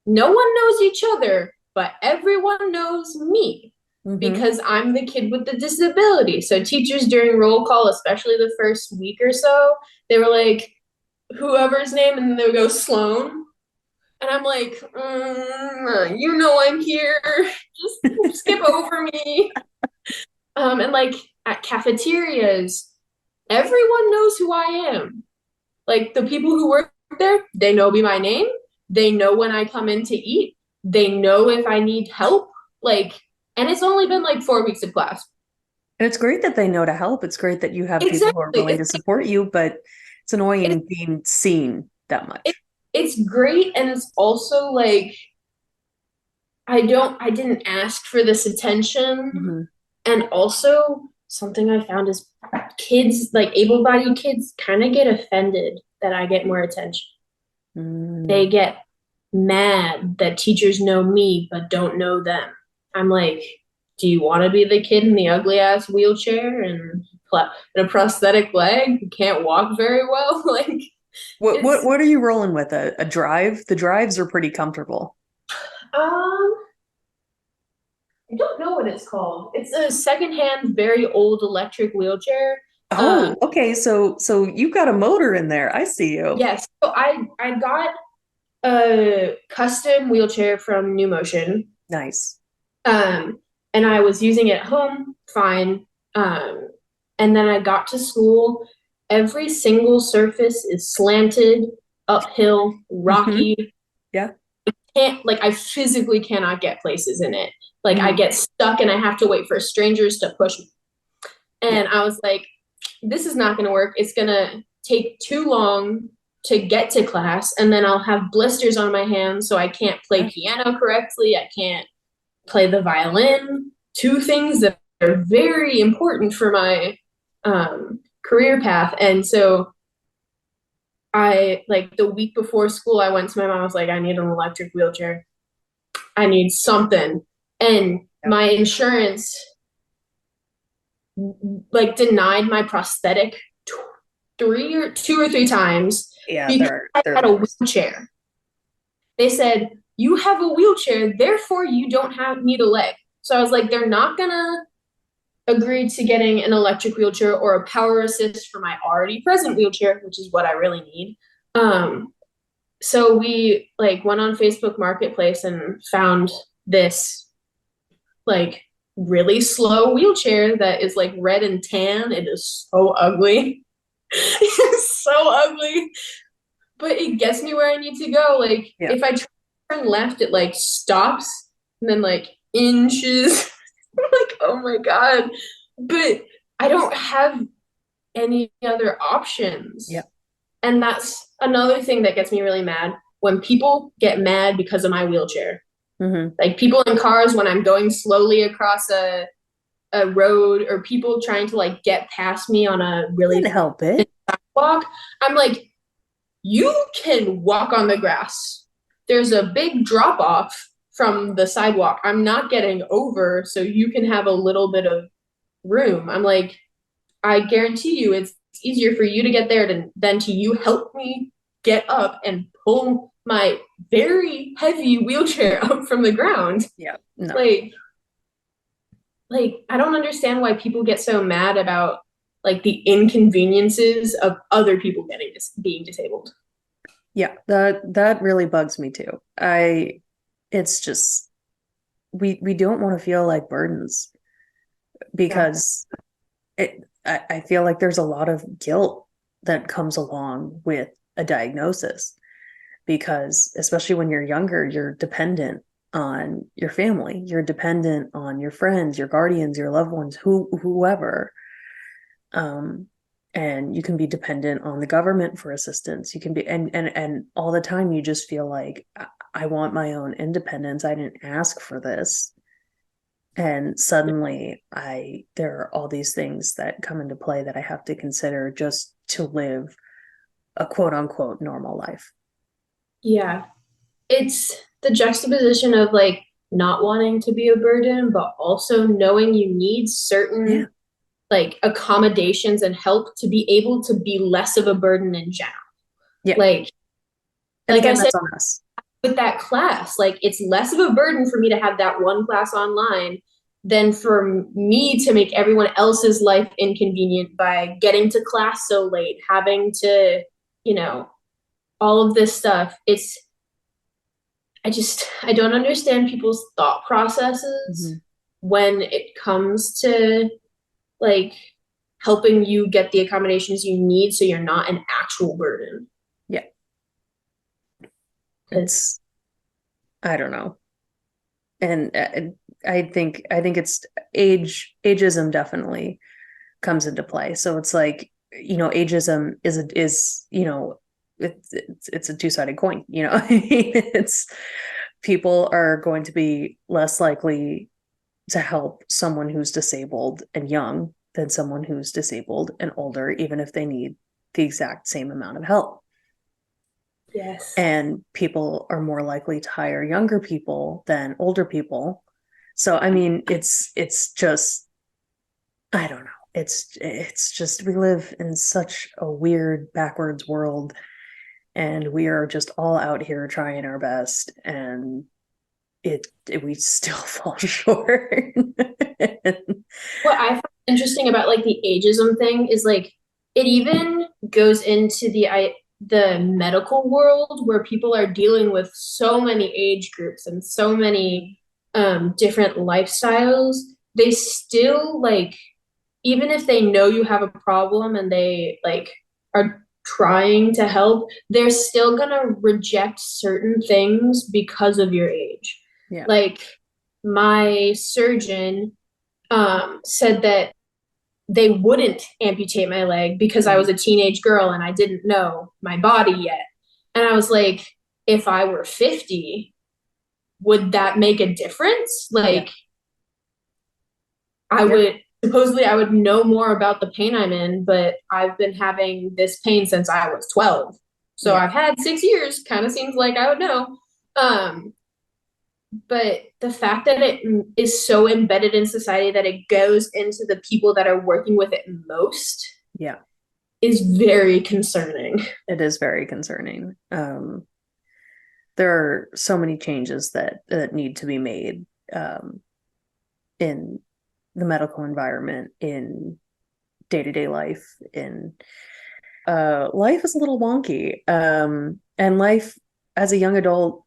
No one knows each other, but everyone knows me because I'm the kid with the disability. So teachers during roll call, especially the first week or so, they were like, whoever's name, and then they would go Sloan. And I'm like, you know I'm here. Just skip over me. And like at cafeterias, everyone knows who I am. Like the people who work there, they know me by name. They know when I come in to eat. They know if I need help. Like, and it's only been like 4 weeks of class. And it's great that they know to help. It's great that you have people who are willing to support you, but it's annoying being seen that much. It's great, and it's also like I didn't ask for this attention. And also something I found is kids, like able-bodied kids, kind of get offended that I get more attention. They get mad that teachers know me but don't know them. I'm like, do you want to be the kid in the ugly ass wheelchair and a prosthetic leg who can't walk very well? Like, what are you rolling with? A drive? The drives are pretty comfortable. I don't know what it's called. It's a secondhand, very old electric wheelchair. Oh, okay. So you've got a motor in there. I see you. Yes. So I got a custom wheelchair from New Motion. Nice. And I was using it at home, fine. And then I got to school. Every single surface is slanted, uphill, rocky. Yeah. I physically cannot get places in it. Like I get stuck and I have to wait for strangers to push me. And I was like, this is not going to work. It's going to take too long to get to class. And then I'll have blisters on my hands. So I can't play piano correctly. I can't play the violin. Two things that are very important for my career path. And so I, like the week before school, I went to my mom. I was like, I need an electric wheelchair. I need something. And my insurance like denied my prosthetic two or three times because I had a wheelchair. They said, you have a wheelchair, therefore you don't need a leg. So I was like, they're not gonna agree to getting an electric wheelchair or a power assist for my already present wheelchair, which is what I really need. So we like went on Facebook Marketplace and found this like really slow wheelchair that is like red and tan. It is so ugly. It's so ugly, but it gets me where I need to go. Like if I turn left, it like stops and then like inches. Like, oh my God. But I don't have any other options. And that's another thing that gets me really mad when people get mad because of my wheelchair. Like people in cars when I'm going slowly across a road, or people trying to like get past me on a really help it sidewalk. I'm like, you can walk on the grass. There's a big drop off from the sidewalk. I'm not getting over, so you can have a little bit of room. I'm like, I guarantee you it's easier for you to get there than to you help me get up and pull my very heavy wheelchair up from the ground. No. Like I don't understand why people get so mad about like the inconveniences of other people being disabled. That really bugs me too. It's just we don't want to feel like burdens because I feel like there's a lot of guilt that comes along with a diagnosis, because especially when you're younger, you're dependent on your family, you're dependent on your friends, your guardians, your loved ones, whoever. And you can be dependent on the government for assistance. You can be, and all the time you just feel like, I want my own independence. I didn't ask for this. And suddenly there are all these things that come into play that I have to consider just to live a quote unquote normal life. Yeah. It's the juxtaposition of like not wanting to be a burden, but also knowing you need certain like accommodations and help to be able to be less of a burden in general. Yeah. Like again, I said, that's on us. with that class, like it's less of a burden for me to have that one class online than for me to make everyone else's life inconvenient by getting to class so late, having to, all of this stuff. I don't understand people's thought processes when it comes to like helping you get the accommodations you need so you're not an actual burden. Yeah. I don't know. And I think it's ageism definitely comes into play. So it's like, ageism is it's a two-sided coin, it's people are going to be less likely to help someone who's disabled and young than someone who's disabled and older, even if they need the exact same amount of help. Yes. And people are more likely to hire younger people than older people. So, I mean, it's just, I don't know. It's just, we live in such a weird backwards world, and we are just all out here trying our best, and we still fall short. What I find interesting about like the ageism thing is like it even goes into the medical world where people are dealing with so many age groups and so many different lifestyles. They still like, even if they know you have a problem and they like are trying to help, they're still gonna reject certain things because of your age. Yeah. Like my surgeon said that they wouldn't amputate my leg because I was a teenage girl and I didn't know my body yet. And I was like, if I were 50, would that make a difference? Like, yeah. I would know more about the pain I'm in, but I've been having this pain since I was 12. So I've had 6 years, kind of seems like I would know. But the fact that it is so embedded in society that it goes into the people that are working with it most is very concerning. It is very concerning. There are so many changes that need to be made in the medical environment, in day-to-day life. In life is a little wonky, and life as a young adult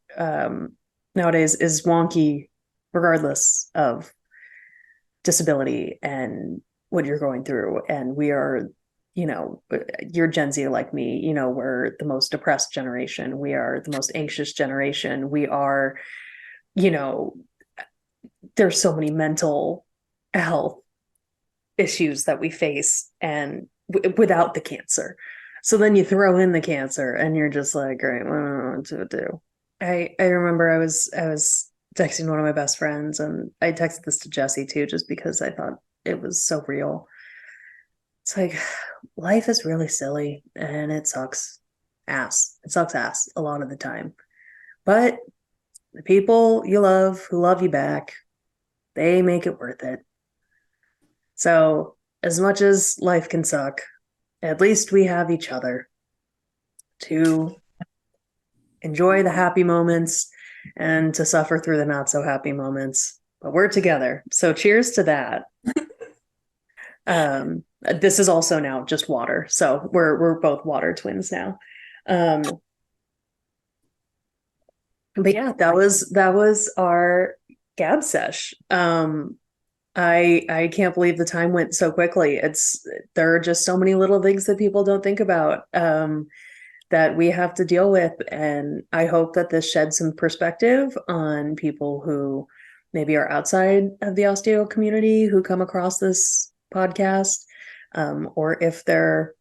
nowadays is wonky regardless of disability and what you're going through. And we are, you're Gen Z like me, we're the most depressed generation. We are the most anxious generation. We are, there's so many mental health issues that we face, and without the cancer. So then you throw in the cancer and you're just like, great, what do I want to do? I remember I was texting one of my best friends, and I texted this to Jesse too, just because I thought it was so real. It's like, life is really silly and it sucks ass. It sucks ass a lot of the time. But the people you love who love you back, they make it worth it. So as much as life can suck, at least we have each other to enjoy the happy moments and to suffer through the not so happy moments. But we're together. So cheers to that. This is also now just water. So we're both water twins now. But yeah, that was our Gab Sesh. I can't believe the time went so quickly. There are just so many little things that people don't think about that we have to deal with. And I hope that this sheds some perspective on people who maybe are outside of the osTEAo community who come across this podcast, or if there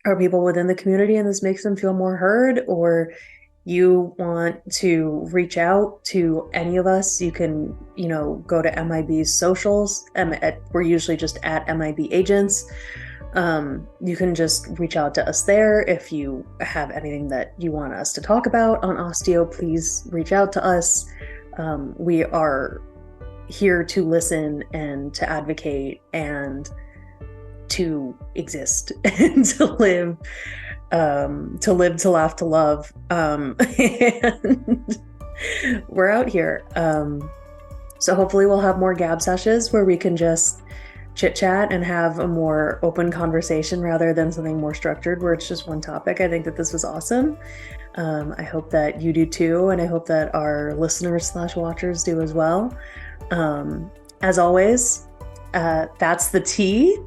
are people within the community and this makes them feel more heard, or you want to reach out to any of us, you can, go to MIB's socials. We're usually just at MIB Agents. You can just reach out to us there. If you have anything that you want us to talk about on osTEAo, please reach out to us. We are here to listen and to advocate and to exist and to live, to laugh, to love. And we're out here. So hopefully we'll have more Gab Seshes where we can just chit chat and have a more open conversation rather than something more structured where it's just one topic. I think that this was awesome. I hope that you do too, and I hope that our listeners / watchers do as well. As always, that's the tea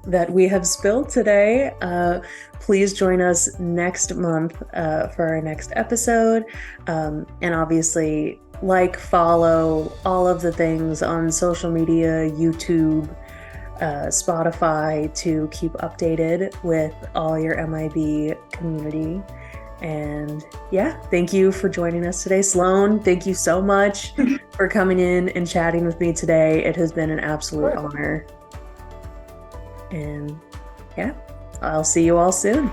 that we have spilled today. Please join us next month for our next episode. And obviously, follow all of the things on social media, YouTube, Spotify, to keep updated with all your MIB community. And yeah, thank you for joining us today. Sloan, thank you so much for coming in and chatting with me today. It has been an absolute honor. And yeah, I'll see you all soon.